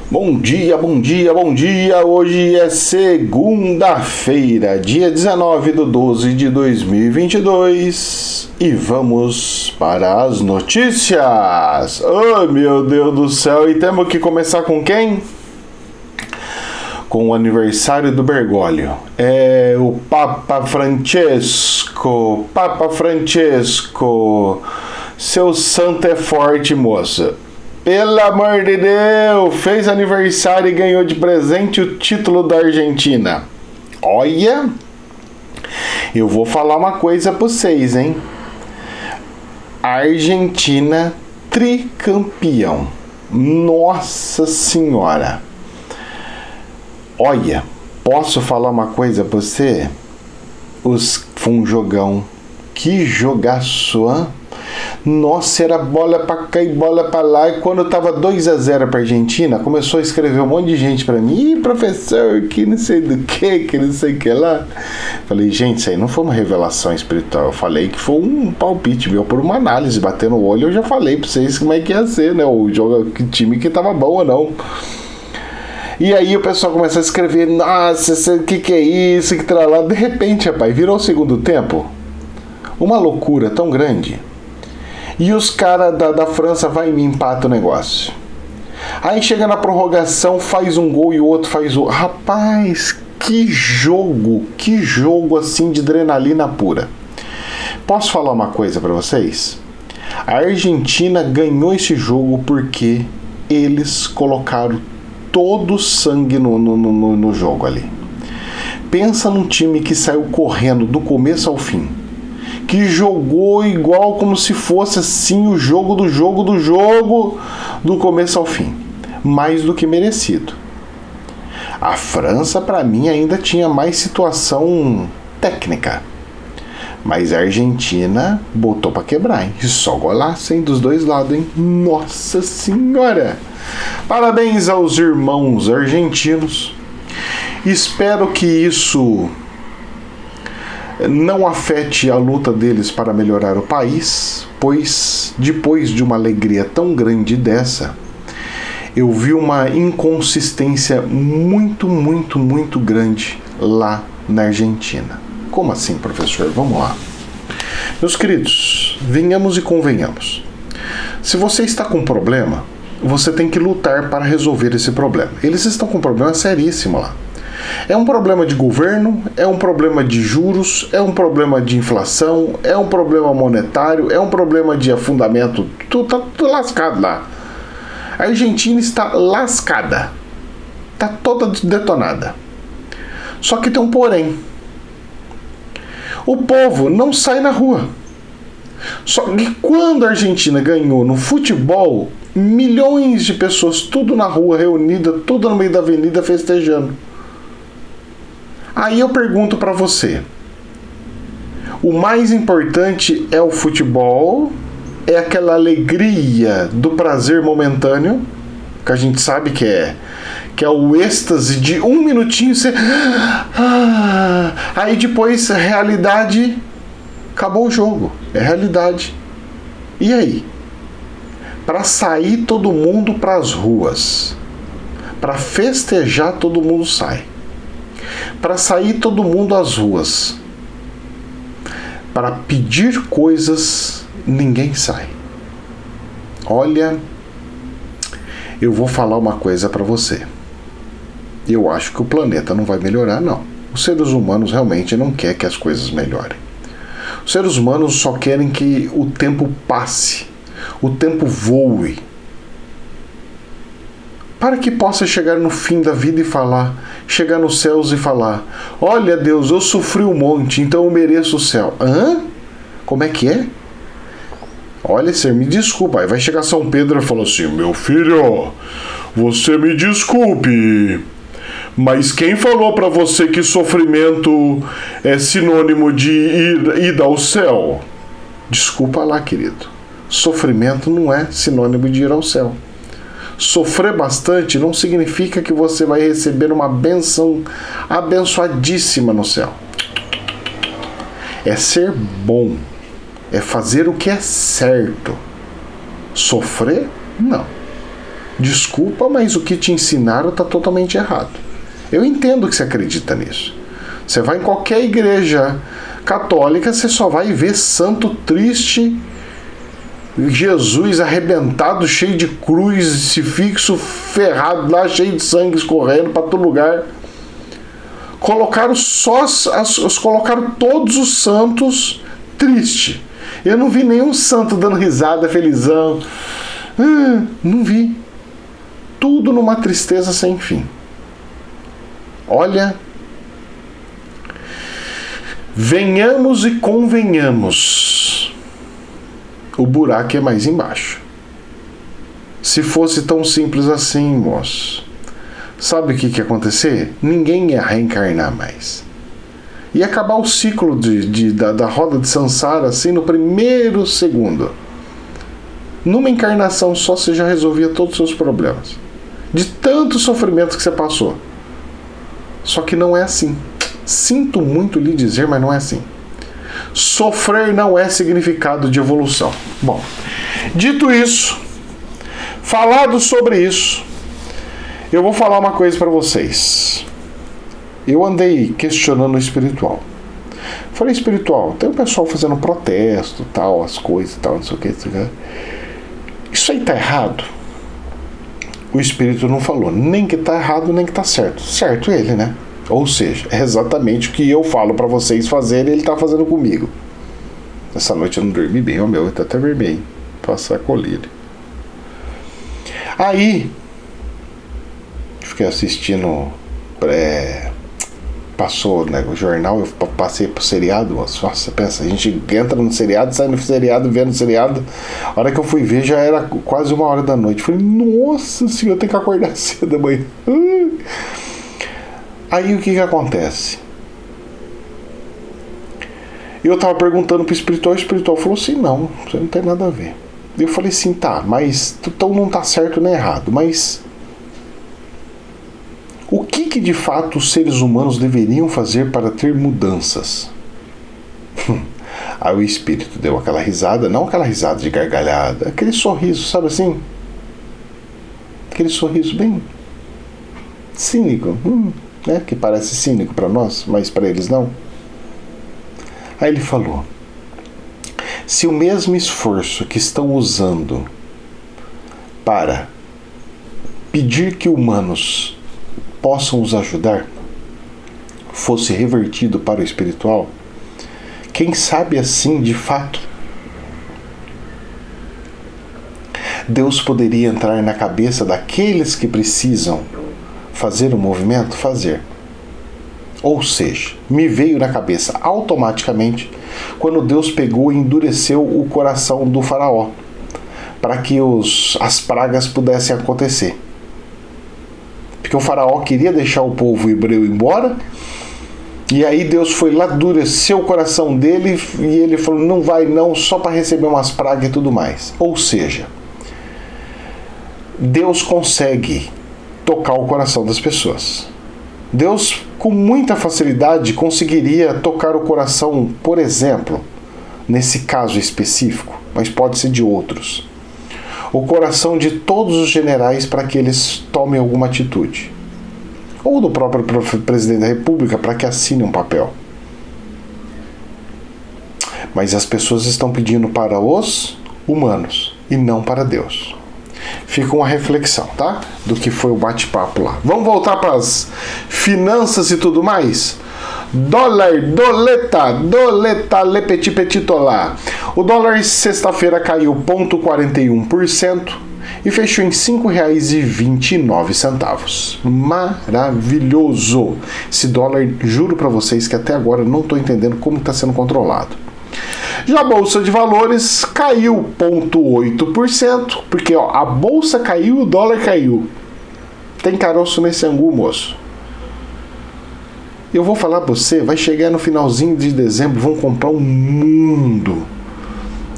Bom dia, bom dia, bom dia! Hoje é segunda-feira, dia 19/12/2022 e vamos para as notícias! Oh, meu Deus do céu! E temos que começar com quem? Com o aniversário do Bergoglio. É o Papa Francesco. Papa Francesco, seu santo é forte, moça. Pelo amor de Deus, fez aniversário e ganhou de presente o título da Argentina. Olha, eu vou falar uma coisa pra vocês, hein? Argentina tricampeão. Nossa Senhora. Olha, posso falar uma coisa pra você? Foi um jogão. Que jogaço, hein? Nossa, era bola pra cá e bola pra lá. E quando tava 2-0 pra Argentina, começou a escrever um monte de gente pra mim. Ih, professor, que não sei do que não sei o que lá. Falei, gente, isso aí não foi uma revelação espiritual. Eu falei que foi um palpite meu por uma análise. Batendo o olho, eu já falei pra vocês como é que ia ser, né? O jogo, que time que tava bom ou não. E aí o pessoal começa a escrever, nossa, o que é isso, que tá lá. De repente, rapaz, virou o segundo tempo. Uma loucura tão grande. E os caras da França vai e me empata o negócio. Aí chega na prorrogação, faz um gol e o outro faz o... Rapaz, que jogo assim de adrenalina pura. Posso falar uma coisa pra vocês? A Argentina ganhou esse jogo porque eles colocaram todo o sangue no jogo ali. Pensa num time que saiu correndo do começo ao fim, que jogou igual como se fosse assim o jogo do começo ao fim, mais do que merecido. A França, para mim, ainda tinha mais situação técnica, mas a Argentina botou para quebrar, hein? E só golaço, hein? Dos dois lados, hein? Nossa Senhora! Parabéns aos irmãos argentinos. Espero que isso não afete a luta deles para melhorar o país, pois depois de uma alegria tão grande dessa, eu vi uma inconsistência muito grande lá na Argentina. Como assim, professor? Vamos lá. Meus queridos, venhamos e convenhamos. Se você está com um problema, você tem que lutar para resolver esse problema. Eles estão com um problema seríssimo lá. É um problema de governo, é um problema de juros, é um problema de inflação, é um problema monetário, é um problema de afundamento. Tudo tá tudo lascado lá. A Argentina está lascada. Está toda detonada. Só que tem um porém. O povo não sai na rua. Só que quando a Argentina ganhou no futebol, milhões de pessoas, tudo na rua, reunida, tudo no meio da avenida festejando. Aí eu pergunto para você, o mais importante é o futebol, é aquela alegria do prazer momentâneo, que a gente sabe que é o êxtase de um minutinho, você... aí depois, realidade, acabou o jogo, é realidade. E aí? Para sair todo mundo para as ruas, para festejar todo mundo sai. Para sair todo mundo às ruas, para pedir coisas, ninguém sai. Olha, eu vou falar uma coisa para você. Eu acho que o planeta não vai melhorar, não. Os seres humanos realmente não querem que as coisas melhorem. Os seres humanos só querem que o tempo passe, o tempo voe, para que possa chegar no fim da vida e falar, chegar nos céus e falar, olha Deus, eu sofri um monte, então eu mereço o céu. Hã? Como é que é? Olha, senhor, me desculpa. Aí vai chegar São Pedro e falar assim, meu filho, você me desculpe, mas quem falou para você que sofrimento é sinônimo de ida ao céu? Desculpa lá, querido. Sofrimento não é sinônimo de ir ao céu. Sofrer bastante não significa que você vai receber uma benção abençoadíssima no céu. É ser bom, é fazer o que é certo. Sofrer? Não. Desculpa, mas o que te ensinaram está totalmente errado. Eu entendo que você acredita nisso. Você vai em qualquer igreja católica, você só vai ver santo triste, Jesus arrebentado, cheio de cruz, crucifixo ferrado lá, cheio de sangue escorrendo para todo lugar. Colocaram colocaram todos os santos triste. Eu não vi nenhum santo dando risada, felizão. Não vi. Tudo numa tristeza sem fim. Olha, venhamos e convenhamos, o buraco é mais embaixo. Se fosse tão simples assim, moço, sabe o que ia acontecer? Ninguém ia reencarnar mais. Ia acabar o ciclo da roda de Sansara assim no primeiro segundo. Numa encarnação só você já resolvia todos os seus problemas. De tanto sofrimento que você passou. Só que não é assim. Sinto muito lhe dizer, mas não é assim. Sofrer não é significado de evolução. Bom, dito isso, falado sobre isso, eu vou falar uma coisa para vocês. Eu andei questionando o espiritual. Falei, espiritual, tem um pessoal fazendo protesto, tal, as coisas e tal, não sei o que. Isso aí tá errado? O espírito não falou nem que tá errado, nem que tá certo. Certo ele, né? Ou seja, é exatamente o que eu falo para vocês fazerem, ele tá fazendo comigo. Essa noite eu não dormi bem, o meu tá até vermelho. Passar colírio. Aí, fiquei assistindo, passou, né, o jornal, eu passei pro seriado, nossa, pensa, a gente entra no seriado, sai no seriado, vendo o seriado, a hora que eu fui ver já era quase 1h da noite. Falei, nossa senhora, eu tenho que acordar cedo amanhã. Aí o que acontece? Eu tava perguntando pro espiritual, o espiritual falou assim, não, você não tem nada a ver. Eu falei assim, tá, mas então não tá certo nem errado, mas o que de fato os seres humanos deveriam fazer para ter mudanças? Aí o espírito deu aquela risada, não aquela risada de gargalhada, aquele sorriso, sabe assim? Aquele sorriso bem cínico, né? Que parece cínico para nós, mas para eles não. Aí ele falou, se o mesmo esforço que estão usando para pedir que humanos possam os ajudar fosse revertido para o espiritual, quem sabe assim, de fato, Deus poderia entrar na cabeça daqueles que precisam fazer o movimento, fazer. Ou seja, me veio na cabeça automaticamente quando Deus pegou e endureceu o coração do faraó para que as pragas pudessem acontecer. Porque o faraó queria deixar o povo hebreu embora, e aí Deus foi lá, endureceu o coração dele, e ele falou, não vai não, só para receber umas pragas e tudo mais. Ou seja, Deus consegue tocar o coração das pessoas. Deus, com muita facilidade, conseguiria tocar o coração, por exemplo, nesse caso específico, mas pode ser de outros, o coração de todos os generais para que eles tomem alguma atitude. Ou do próprio presidente da República para que assine um papel. Mas as pessoas estão pedindo para os humanos e não para Deus. Fica uma reflexão, tá? Do que foi o bate-papo lá. Vamos voltar para as finanças e tudo mais? Dólar, doleta, le petit petitolá. O dólar sexta-feira caiu 0,41% e fechou em R$ 5,29. Maravilhoso! Esse dólar, juro para vocês que até agora eu não estou entendendo como está sendo controlado. Já a Bolsa de Valores caiu 0,8%, porque ó, a Bolsa caiu e o dólar caiu. Tem caroço nesse angu, moço. Eu vou falar para você, vai chegar no finalzinho de dezembro, vão comprar um mundo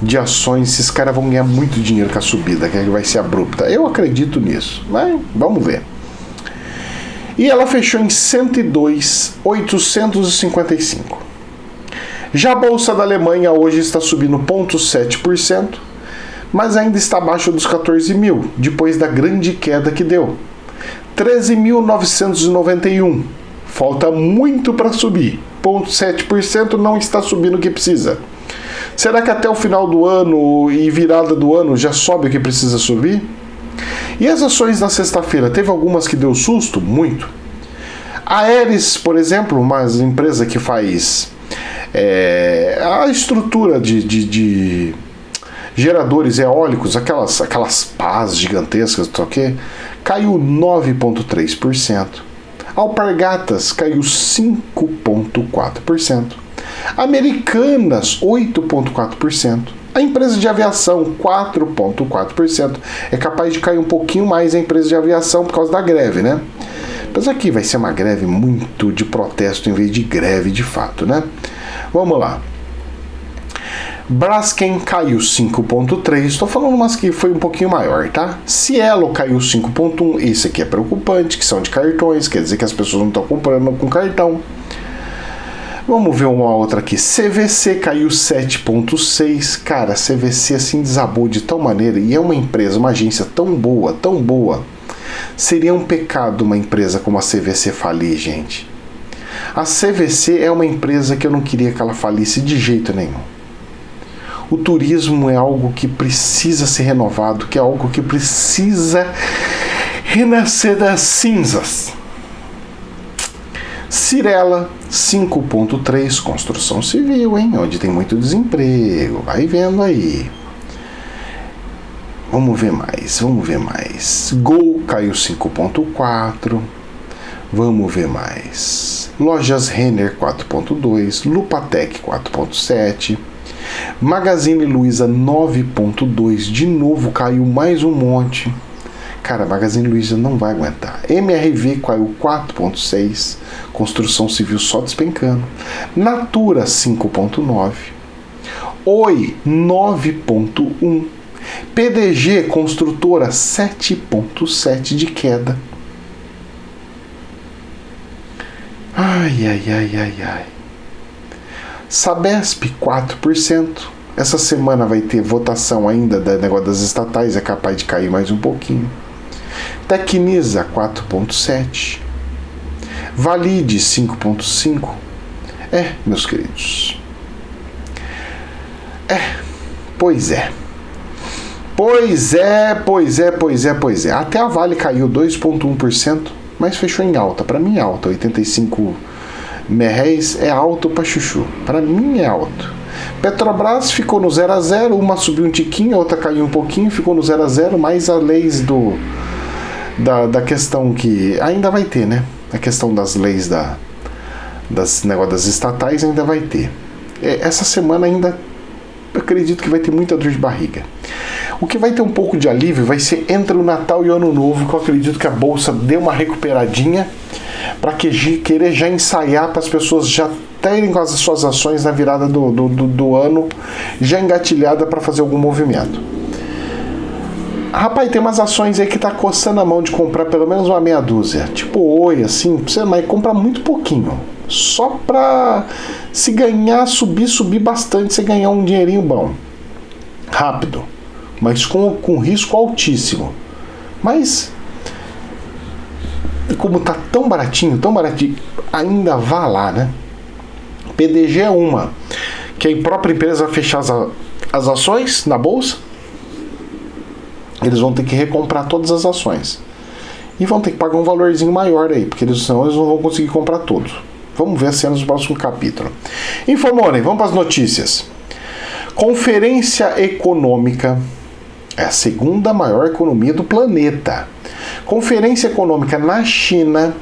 de ações, esses caras vão ganhar muito dinheiro com a subida, que vai ser abrupta. Eu acredito nisso, mas vamos ver. E ela fechou em 102,855. Já a Bolsa da Alemanha hoje está subindo 0,7%, mas ainda está abaixo dos 14 mil, depois da grande queda que deu. 13.991. Falta muito para subir. 0,7% não está subindo o que precisa. Será que até o final do ano e virada do ano já sobe o que precisa subir? E as ações na sexta-feira? Teve algumas que deu susto? Muito. A Aeres, por exemplo, uma empresa que faz a estrutura de geradores eólicos, aquelas pás gigantescas, caiu 9,3%. Alpargatas caiu 5,4%. Americanas, 8,4%. A empresa de aviação, 4,4%. É capaz de cair um pouquinho mais a empresa de aviação por causa da greve, né? Apesar que vai ser uma greve muito de protesto em vez de greve de fato, né? Vamos lá. Braskem caiu 5,3%. Estou falando umas que foi um pouquinho maior, tá? Cielo caiu 5,1%. Isso aqui é preocupante, que são de cartões. Quer dizer que as pessoas não estão comprando com cartão. Vamos ver uma outra aqui. CVC caiu 7,6%. Cara, a CVC assim desabou de tal maneira. E é uma empresa, uma agência tão boa, tão boa. Seria um pecado uma empresa como a CVC falir, gente. A CVC é uma empresa que eu não queria que ela falisse de jeito nenhum. O turismo é algo que precisa ser renovado, que é algo que precisa renascer das cinzas. Cirela, 5,3%, construção civil, hein? Onde tem muito desemprego. Vai vendo aí. Vamos ver mais. Gol caiu 5,4%. Vamos ver mais. Lojas Renner 4,2%. Lupatec 4,7%. Magazine Luiza 9,2%. De novo caiu mais um monte. Cara, Magazine Luiza não vai aguentar. MRV caiu 4,6%. Construção civil só despencando. Natura 5,9%. Oi 9,1%. PDG Construtora 7,7% de queda. Ai. Sabesp 4%. Essa semana vai ter votação ainda do negócio das estatais, é capaz de cair mais um pouquinho. Tecnisa 4,7%. Valide 5,5%. Meus queridos. Pois é. Até a Vale caiu 2,1%, mas fechou em alta. Para mim é alta. 85 merréis é alto para chuchu. Para mim é alto. Petrobras ficou no 0 a 0, uma subiu um tiquinho, a outra caiu um pouquinho, ficou no 0 a 0, mas as leis da questão que ainda vai ter, né? A questão das leis das negócio das estatais ainda vai ter. Essa semana ainda eu acredito que vai ter muita dor de barriga. O que vai ter um pouco de alívio vai ser entre o Natal e o Ano Novo, que eu acredito que a Bolsa deu uma recuperadinha para querer já ensaiar para as pessoas já terem com as suas ações na virada do ano já engatilhada para fazer algum movimento. Rapaz, tem umas ações aí que tá coçando a mão de comprar pelo menos uma meia dúzia. Tipo Oi, assim, você vai comprar muito pouquinho. Só pra se ganhar, subir bastante, você ganhar um dinheirinho bom. Rápido. Mas com risco altíssimo. Mas, como tá tão baratinho, ainda vá lá, né? PDG é uma, que a própria empresa vai fechar as ações na bolsa. Eles vão ter que recomprar todas as ações. E vão ter que pagar um valorzinho maior aí, porque senão eles não vão conseguir comprar todos. Vamos ver a cena no próximo capítulo. Informone, vamos para as notícias. Conferência Econômica é a segunda maior economia do planeta. Conferência Econômica na China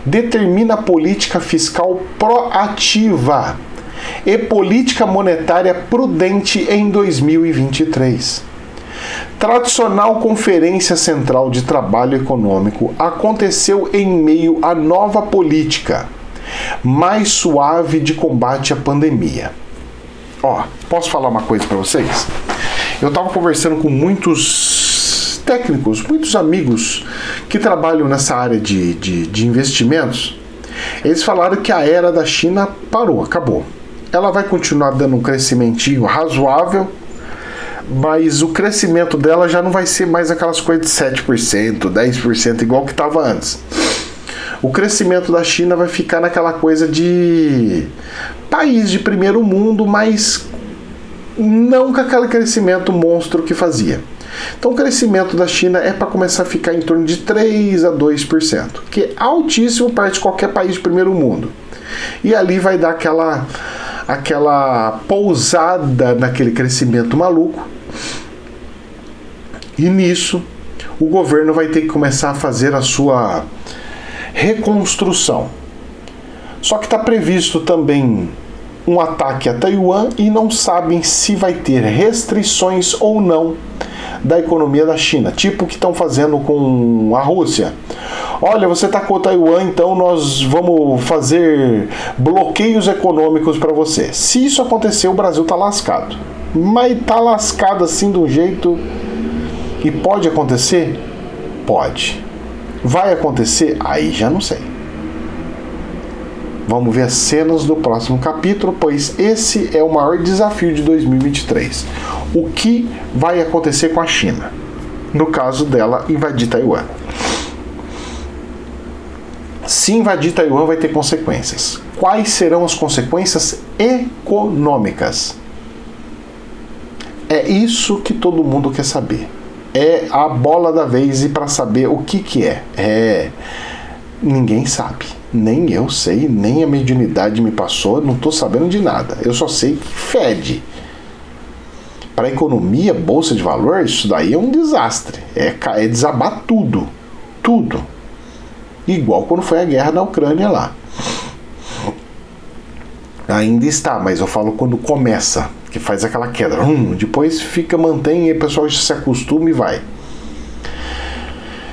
determina política fiscal proativa e política monetária prudente em 2023. Tradicional Conferência Central de Trabalho Econômico aconteceu em meio à nova política mais suave de combate à pandemia. Posso falar uma coisa para vocês? Eu estava conversando com muitos técnicos, muitos amigos que trabalham nessa área de investimentos. Eles falaram que a era da China parou, acabou. Ela vai continuar dando um crescimentinho razoável, mas o crescimento dela já não vai ser mais aquelas coisas de 7%, 10%, igual que estava antes. O crescimento da China vai ficar naquela coisa de país de primeiro mundo, mas não com aquele crescimento monstro que fazia. Então o crescimento da China é para começar a ficar em torno de 3 a 2%, que é altíssimo para qualquer país de primeiro mundo. E ali vai dar aquela pousada naquele crescimento maluco. E nisso o governo vai ter que começar a fazer a sua reconstrução. Só que está previsto também um ataque a Taiwan e não sabem se vai ter restrições ou não da economia da China, tipo o que estão fazendo com a Rússia. Olha, você atacou Taiwan, então nós vamos fazer bloqueios econômicos para você. Se isso acontecer, o Brasil tá lascado. Mas tá lascado assim de um jeito. E pode acontecer? Pode. Vai acontecer? Aí já não sei. Vamos ver as cenas do próximo capítulo, pois esse é o maior desafio de 2023. O que vai acontecer com a China? No caso dela, invadir Taiwan. Se invadir Taiwan, vai ter consequências. Quais serão as consequências econômicas? É isso que todo mundo quer saber. É a bola da vez e para saber o que é. Ninguém sabe. Nem eu sei, nem a mediunidade me passou, não estou sabendo de nada. Eu só sei que fede. Para a economia, bolsa de valor, isso daí é um desastre. É desabar tudo. Tudo. Igual quando foi a guerra na Ucrânia lá. Ainda está, mas eu falo quando começa, que faz aquela queda. Depois mantém e o pessoal se acostuma e vai.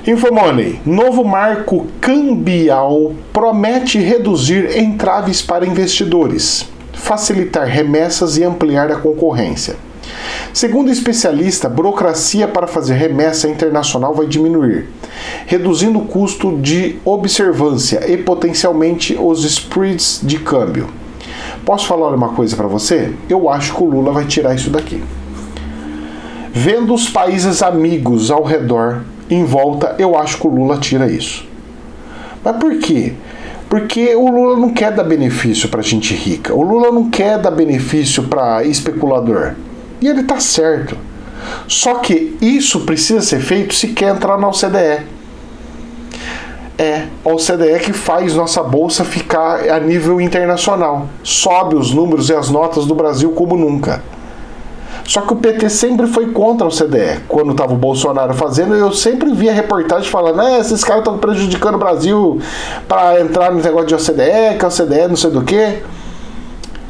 Infomoney, novo marco cambial promete reduzir entraves para investidores, facilitar remessas e ampliar a concorrência. Segundo especialista, a burocracia para fazer remessa internacional vai diminuir, reduzindo o custo de observância e potencialmente os spreads de câmbio. Posso falar uma coisa para você? Eu acho que o Lula vai tirar isso daqui. Vendo os países amigos ao redor, em volta, eu acho que o Lula tira isso. Mas por quê? Porque o Lula não quer dar benefício para gente rica. O Lula não quer dar benefício para especulador. E ele tá certo. Só que isso precisa ser feito se quer entrar na OCDE. É a OCDE que faz nossa bolsa ficar a nível internacional. Sobe os números e as notas do Brasil como nunca. Só que o PT sempre foi contra a OCDE. Quando estava o Bolsonaro fazendo, eu sempre via reportagem falando: esses caras estão prejudicando o Brasil para entrar no negócio de OCDE, que a OCDE não sei do que.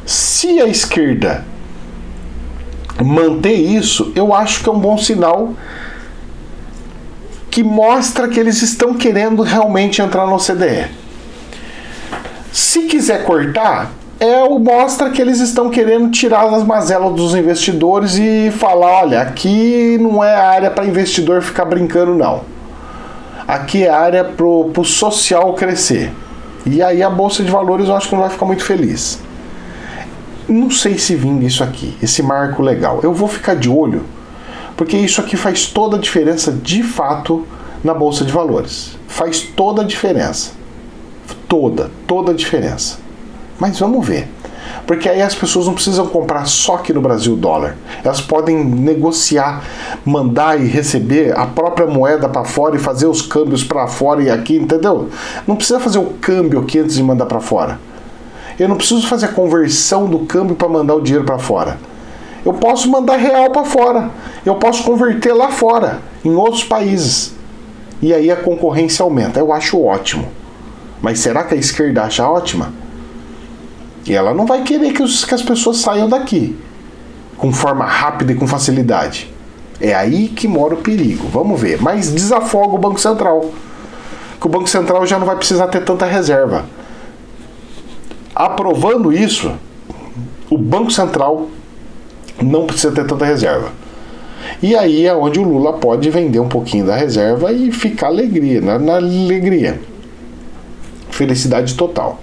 Se a esquerda manter isso, eu acho que é um bom sinal que mostra que eles estão querendo realmente entrar na OCDE. Se quiser cortar, mostra que eles estão querendo tirar as mazelas dos investidores e falar: olha, aqui não é área para investidor ficar brincando, não. Aqui é área para o social crescer. E aí a Bolsa de Valores eu acho que não vai ficar muito feliz. Não sei se vinga isso aqui, esse marco legal. Eu vou ficar de olho, porque isso aqui faz toda a diferença de fato na Bolsa de Valores. Faz toda a diferença. Toda a diferença. Mas vamos ver. Porque aí as pessoas não precisam comprar só aqui no Brasil dólar. Elas podem negociar, mandar e receber a própria moeda para fora e fazer os câmbios para fora e aqui, entendeu? Não precisa fazer o câmbio aqui antes de mandar para fora. Eu não preciso fazer a conversão do câmbio para mandar o dinheiro para fora. Eu posso mandar real para fora. Eu posso converter lá fora, em outros países. E aí a concorrência aumenta. Eu acho ótimo. Mas será que a esquerda acha ótima? E ela não vai querer que as pessoas saiam daqui com forma rápida e com facilidade. É aí que mora o perigo. Vamos ver. Mas desafoga o Banco Central. Que o Banco Central já não vai precisar ter tanta reserva. Aprovando isso, o Banco Central não precisa ter tanta reserva. E aí é onde o Lula pode vender um pouquinho da reserva e ficar alegria, na alegria. Felicidade total.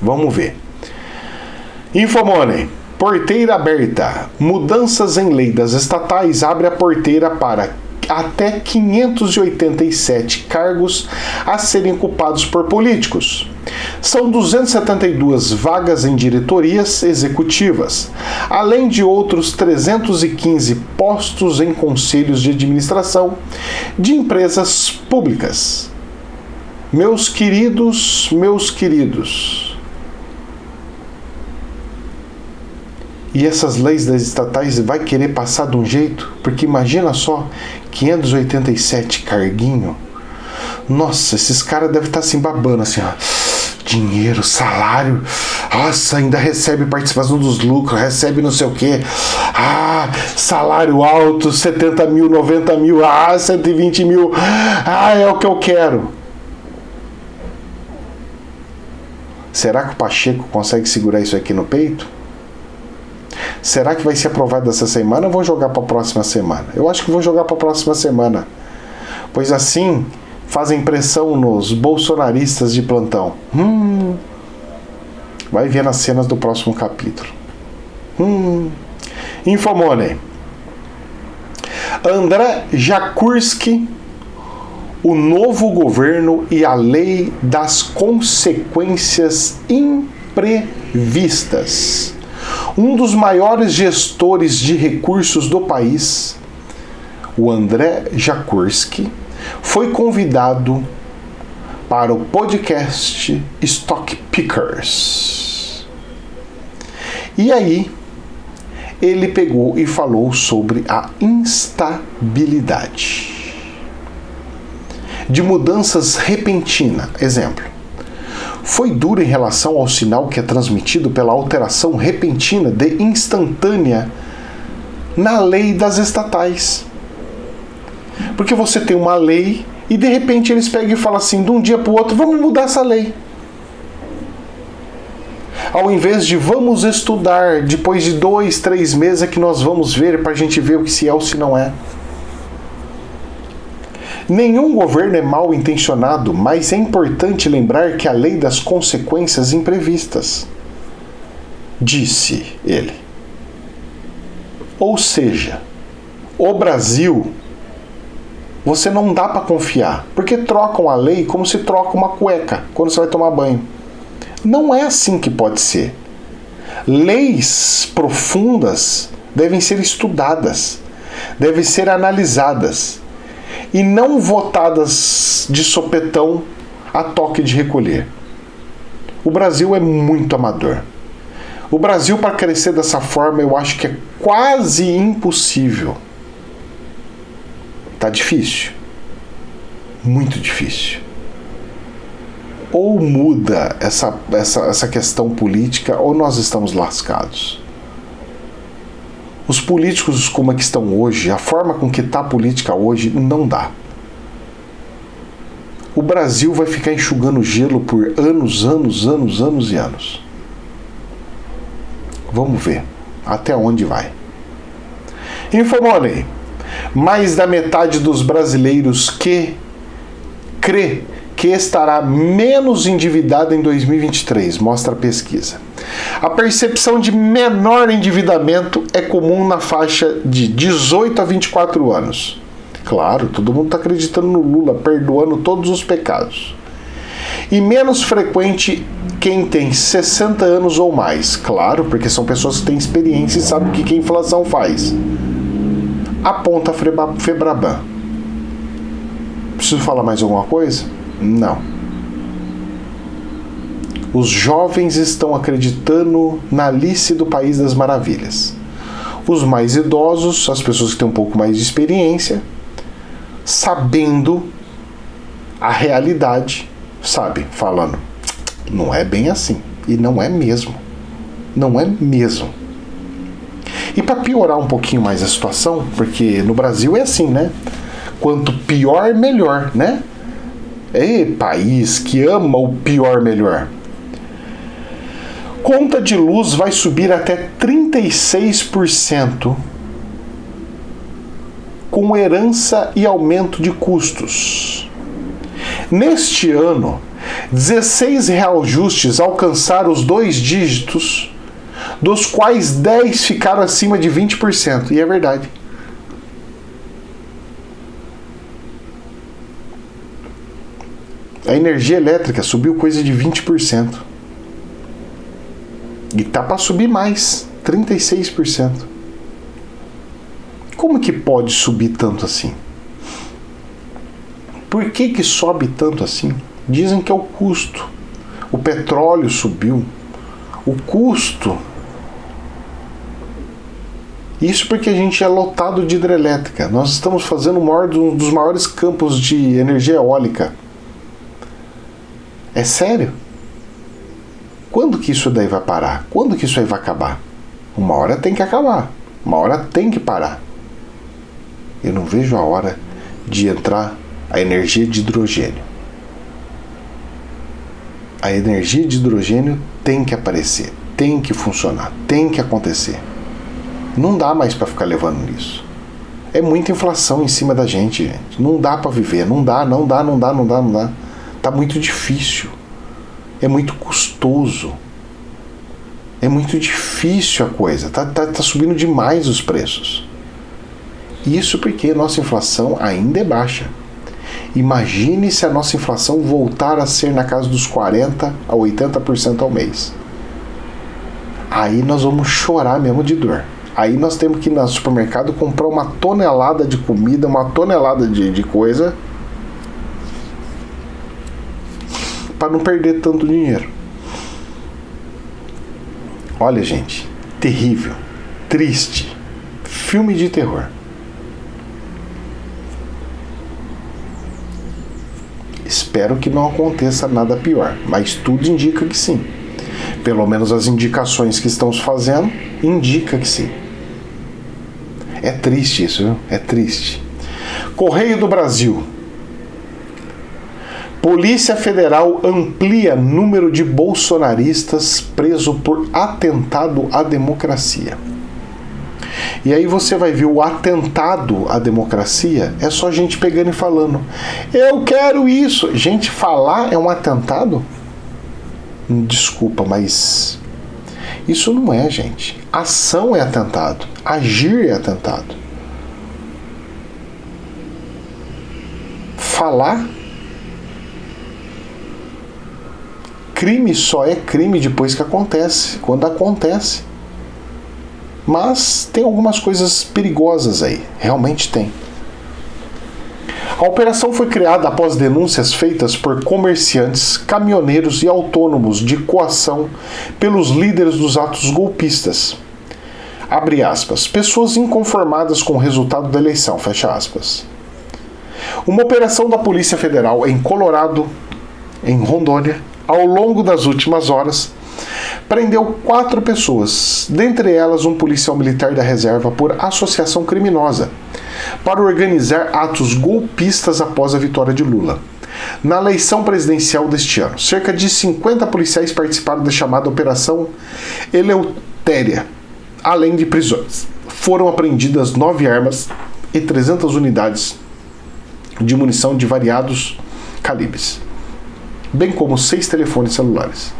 Vamos ver. Infomoney. Porteira aberta. Mudanças em lei das estatais abre a porteira para até 587 cargos a serem ocupados por políticos. São 272 vagas em diretorias executivas, além de outros 315 postos em conselhos de administração de empresas públicas. Meus queridos, e essas leis das estatais vai querer passar de um jeito? Porque imagina só, 587 carguinho. Nossa, esses caras devem estar assim babando, assim, ó. Dinheiro, salário. Nossa, ainda recebe participação dos lucros, recebe não sei o quê. Ah, salário alto, 70 mil, 90 mil, 120 mil. É o que eu quero. Será que o Pacheco consegue segurar isso aqui no peito? Será que vai ser aprovado essa semana ou vou jogar para a próxima semana? Eu acho que vou jogar para a próxima semana. Pois assim, fazem pressão nos bolsonaristas de plantão. Vai ver nas cenas do próximo capítulo. Infomoney. André Jakurski, o novo governo e a lei das consequências imprevistas. Um dos maiores gestores de recursos do país, o André Jakurski, foi convidado para o podcast Stock Pickers. E aí, ele pegou e falou sobre a instabilidade de mudanças repentinas. Exemplo. Foi duro em relação ao sinal que é transmitido pela alteração repentina de instantânea na lei das estatais. Porque você tem uma lei e de repente eles pegam e falam assim, de um dia para o outro, vamos mudar essa lei. Ao invés de vamos estudar, depois de 2, 3 meses é que nós vamos ver para a gente ver o que se é ou se não é. Nenhum governo é mal intencionado, mas é importante lembrar que a lei das consequências imprevistas, disse ele. Ou seja, o Brasil, você não dá para confiar, porque trocam a lei como se troca uma cueca quando você vai tomar banho. Não é assim que pode ser. Leis profundas devem ser estudadas, devem ser analisadas, e não votadas de sopetão a toque de recolher. O Brasil é muito amador. O Brasil, para crescer dessa forma, eu acho que é quase impossível. Tá difícil. Muito difícil. Ou muda essa questão política, ou nós estamos lascados. Os políticos como é que estão hoje, a forma com que está a política hoje, não dá. O Brasil vai ficar enxugando gelo por anos e anos. Vamos ver até onde vai. Infomoney. Mais da metade dos brasileiros que crê que estará menos endividado em 2023, mostra a pesquisa. A percepção de menor endividamento é comum na faixa de 18 a 24 anos. Claro, todo mundo está acreditando no Lula, perdoando todos os pecados. E menos frequente quem tem 60 anos ou mais. Claro, porque são pessoas que têm experiência e sabem o que a inflação faz. Aponta a Febraban. Preciso falar mais alguma coisa? Não. Os jovens estão acreditando na Alice do País das Maravilhas. Os mais idosos, as pessoas que têm um pouco mais de experiência, sabendo a realidade, sabe, falando, não é bem assim. E não é mesmo. Não é mesmo. E para piorar um pouquinho mais a situação, porque no Brasil é assim, né? Quanto pior, melhor, né? É país que ama o pior, melhor. Conta de luz vai subir até 36% com herança e aumento de custos. Neste ano, 16 reajustes alcançaram os 2 dígitos dos quais 10 ficaram acima de 20%. E é verdade. A energia elétrica subiu coisa de 20%. E tá para subir mais, 36%. Como que pode subir tanto assim? Por que sobe tanto assim? Dizem que é o custo. O petróleo subiu. O custo. Isso porque a gente é lotado de hidrelétrica. Nós estamos fazendo um dos maiores campos de energia eólica. É sério? Quando que isso daí vai parar? Quando que isso aí vai acabar? Uma hora tem que acabar. Uma hora tem que parar. Eu não vejo a hora de entrar a energia de hidrogênio. A energia de hidrogênio tem que aparecer, tem que funcionar, tem que acontecer. Não dá mais para ficar levando nisso. É muita inflação em cima da gente. Não dá para viver, não dá. Tá muito difícil. É muito custoso. É muito difícil a coisa. Tá subindo demais os preços. Isso porque a nossa inflação ainda é baixa. Imagine se a nossa inflação voltar a ser na casa dos 40% a 80% ao mês. Aí nós vamos chorar mesmo de dor. Aí nós temos que ir no supermercado comprar uma tonelada de comida, uma tonelada de coisa, para não perder tanto dinheiro. Olha, gente, terrível, triste, filme de terror. Espero que não aconteça nada pior, mas tudo indica que sim. Pelo menos as indicações que estamos fazendo indica que sim. É triste isso, viu? É triste. Correio do Brasil. Polícia Federal amplia número de bolsonaristas presos por atentado à democracia. E aí você vai ver o atentado à democracia, é só gente pegando e falando: eu quero isso. Gente, falar é um atentado? Desculpa, mas isso não é, gente. Ação é atentado. Agir é atentado. Falar. Crime só é crime depois que acontece, quando acontece. Mas tem algumas coisas perigosas aí, realmente tem. A operação foi criada após denúncias feitas por comerciantes, caminhoneiros e autônomos de coação pelos líderes dos atos golpistas. Abre aspas, pessoas inconformadas com o resultado da eleição, fecha aspas. Uma operação da Polícia Federal em Colorado, em Rondônia, ao longo das últimas horas, prendeu 4 pessoas, dentre elas um policial militar da reserva por associação criminosa, para organizar atos golpistas após a vitória de Lula. Na eleição presidencial deste ano, cerca de 50 policiais participaram da chamada Operação Eleutéria, além de prisões. Foram apreendidas 9 armas e 300 unidades de munição de variados calibres, bem como 6 telefones celulares.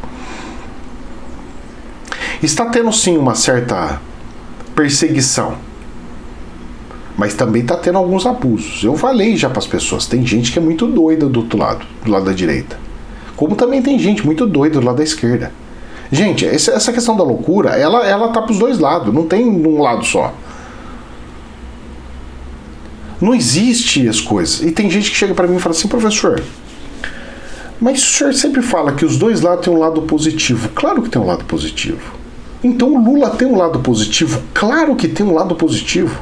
Está tendo sim uma certa perseguição, mas também está tendo alguns abusos. Eu falei já para as pessoas, tem gente que é muito doida do outro lado, do lado da direita, como também tem gente muito doida do lado da esquerda. Gente, essa questão da loucura, ela tá para os dois lados, não tem um lado só. Não existe as coisas. E tem gente que chega para mim e fala assim: professor, mas o senhor sempre fala que os dois lados têm um lado positivo. Claro que tem um lado positivo. Então o Lula tem um lado positivo? Claro que tem um lado positivo.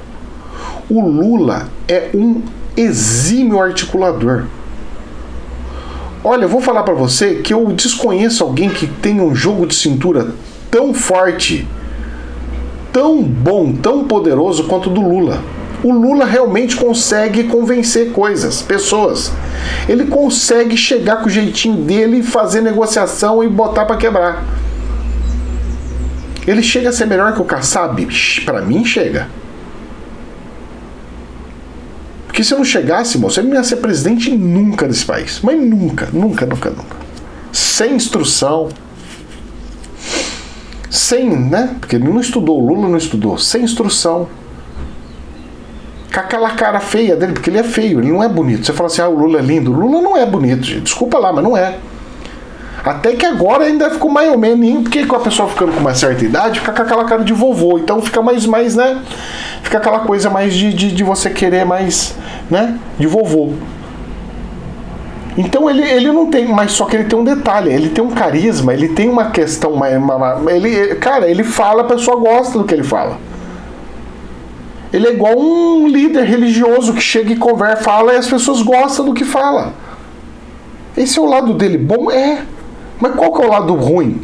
O Lula é um exímio articulador. Olha, eu vou falar para você que eu desconheço alguém que tenha um jogo de cintura tão forte, tão bom, tão poderoso quanto o do Lula. O Lula realmente consegue convencer pessoas. Ele consegue chegar com o jeitinho dele, fazer negociação e botar para quebrar. Ele chega a ser melhor que o Kassab? Para mim, chega. Porque se eu não chegasse, moço, ele não ia ser presidente nunca desse país. Mas nunca. Sem instrução, sem, né? Porque ele não estudou, o Lula não estudou, sem instrução. Com aquela cara feia dele, porque ele é feio, ele não é bonito. Você fala assim, o Lula é lindo. O Lula não é bonito, gente. Desculpa lá, mas não é. Até que agora ainda ficou mais ou menos, porque com a pessoa ficando com uma certa idade, fica com aquela cara de vovô. Então fica mais né? Fica aquela coisa mais de você querer mais, né? De vovô. Então ele não tem, mas só que ele tem um detalhe, ele tem um carisma, ele tem uma questão, ele fala, a pessoa gosta do que ele fala. Ele é igual um líder religioso que chega e conversa, fala e as pessoas gostam do que fala. Esse é o lado dele bom? Mas qual que é o lado ruim?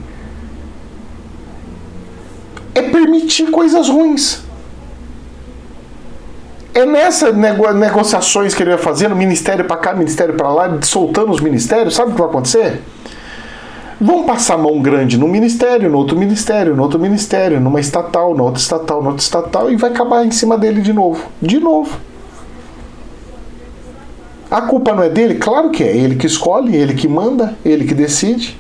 É permitir coisas ruins. É nessas negociações que ele vai fazendo, ministério para cá, ministério para lá, soltando os ministérios, sabe o que vai acontecer? Vão passar a mão grande num ministério, no outro ministério, no outro ministério, numa estatal, na outra estatal, na outra estatal, e vai acabar em cima dele de novo. De novo. A culpa não é dele? Claro que é. Ele que escolhe, ele que manda, ele que decide.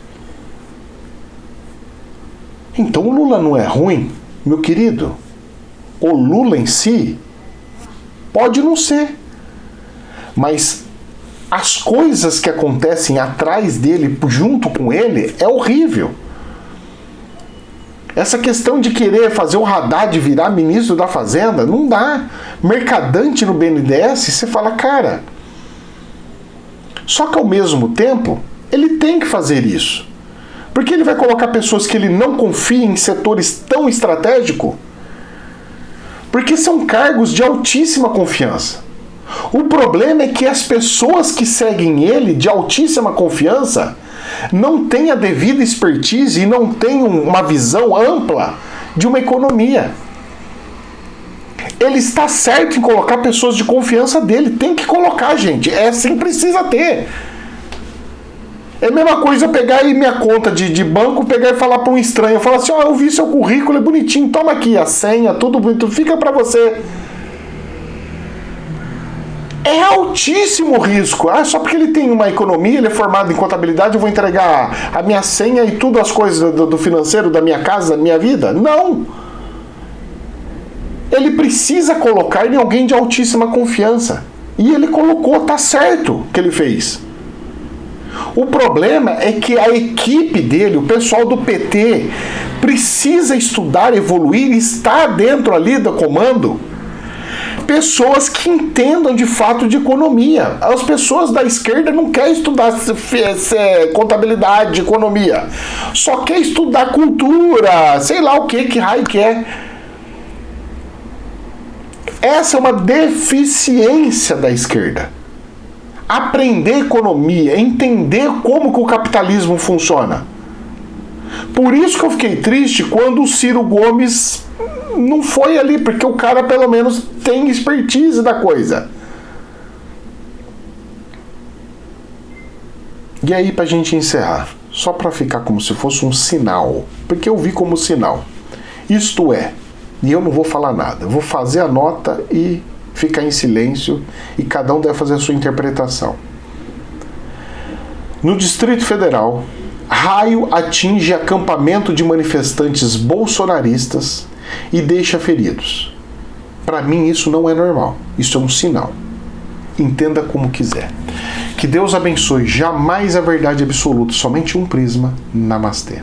Então o Lula não é ruim, meu querido. O Lula em si pode não ser. Mas as coisas que acontecem atrás dele, junto com ele, é horrível. Essa questão de querer fazer o Haddad virar ministro da Fazenda, não dá. Mercadante no BNDES, você fala, cara. Só que ao mesmo tempo, ele tem que fazer isso. Porque ele vai colocar pessoas que ele não confia em setores tão estratégicos. Porque são cargos de altíssima confiança. O problema é que as pessoas que seguem ele, de altíssima confiança, não têm a devida expertise e não têm uma visão ampla de uma economia. Ele está certo em colocar pessoas de confiança dele. Tem que colocar, gente. É assim, precisa ter. É a mesma coisa eu pegar aí minha conta de banco, pegar e falar para um estranho, falar assim, eu vi seu currículo, é bonitinho, toma aqui a senha, tudo bonito, fica para você. É altíssimo risco. Só porque ele tem uma economia, ele é formado em contabilidade, eu vou entregar a minha senha e tudo as coisas do financeiro da minha casa, da minha vida? Não. Ele precisa colocar em alguém de altíssima confiança. E ele colocou, tá certo o que ele fez. O problema é que a equipe dele, o pessoal do PT, precisa estudar, evoluir, estar dentro ali do comando, pessoas que entendam de fato de economia. As pessoas da esquerda não querem estudar contabilidade, economia. Só quer estudar cultura, sei lá o que raio que é. Essa é uma deficiência da esquerda. Aprender economia, entender como que o capitalismo funciona. Por isso que eu fiquei triste quando o Ciro Gomes não foi ali, porque o cara pelo menos tem expertise da coisa. E aí, pra gente encerrar, só pra ficar como se fosse um sinal, porque eu vi como sinal. Isto é, e eu não vou falar nada, eu vou fazer a nota e ficar em silêncio e cada um deve fazer a sua interpretação. No Distrito Federal, raio atinge acampamento de manifestantes bolsonaristas e deixa feridos. Para mim isso não é normal, isso é um sinal. Entenda como quiser. Que Deus abençoe. Jamais a verdade absoluta, somente um prisma. Namastê.